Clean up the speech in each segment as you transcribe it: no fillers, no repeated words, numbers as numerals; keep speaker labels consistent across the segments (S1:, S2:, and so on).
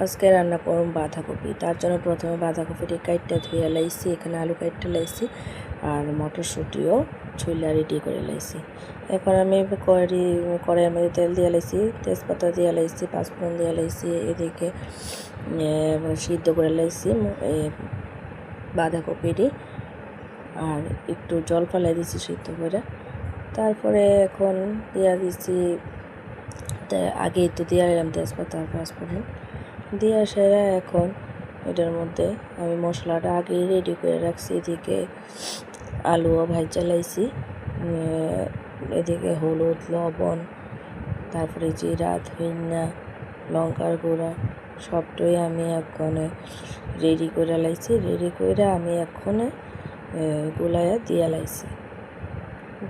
S1: আজকে রান্না করব বাঁধাকপি। তার জন্য প্রথমে বাঁধাকপিটি কাইটটা ধুয়ে লাইছি, এখানে আলু কাইটটা লাইছি আর মটরশুঁটিও ছুইলা রেডি করে লাইছি। এখন আমি কড়াইয়ের মধ্যে তেল দিয়ে লাইছি, তেজপাতা দিয়ে লাইছি, পাঁচফোড়ন দিয়ে লাইছি, এদিকে সিদ্ধ করে লাইছি বাঁধাকপিটি আর একটু জল ফালাই দিছি সিদ্ধ করে। তারপরে এখন দিয়া দিছি, আগেই তো দিয়ে দিলাম তেজপাতা আর পাঁচফোড়ন দিয়ে সেরা। এখন এটার মধ্যে আমি মশলাটা আগেই রেডি করে রাখছি, এদিকে আলুও ভাজা লাইছি, এদিকে হলুদ লবণ তারপরে জিরা ধনিয়া লঙ্কার গুঁড়া সবটাই আমি এক্ষণে রেডি করে লাইছি। রেডি করে আমি এক্ষণে গুলাইয়া দিয়ে লাইছি।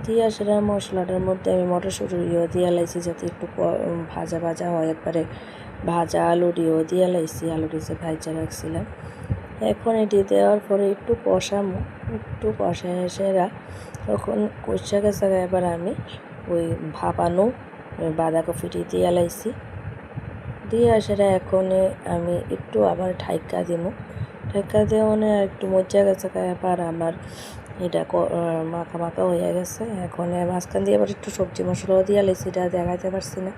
S1: দিয়া সেটা মশলাটার মধ্যে আমি মটরশুঁটিও দিয়ে লাইছি যাতে একটু ভাজা ভাজা হয়, একবারে ভাজা আলুটিও দিয়ে লাইছি, আলুটি যে ভাজা রাখছিলাম। এখন এটি দেওয়ার পরে একটু কষায় সেরা তখন কষা গেছে। এবার আমি ওই ভাপানো বাঁধাকপিটি দিয়ে লাইছি, দিয়ে সেটা এখন আমি একটু আবার ঠাইকা দেওয়ানে একটু মজা গেছে। এবার আমার এটা মাখা মাখা হয়ে গেছে। এখন মাঝখান দিয়ে আবার একটু সবজি মশলাও দিয়ে লাইছি, এটা দেখাতে পারছি না।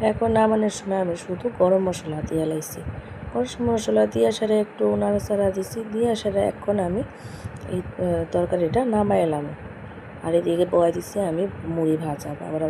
S1: এখন নামানোর সময় আমি শুধু গরম মশলা দিয়ে লাইছি, গরম মশলা দিয়ে সেটা একটু নাড়াচাড়া দিছি, দিয়ে সেটা এখন আমি এই তরকারিটা নামাইলাম। আর এদিকে বয়া দিছি আমি মুড়ি ভাজা। আবার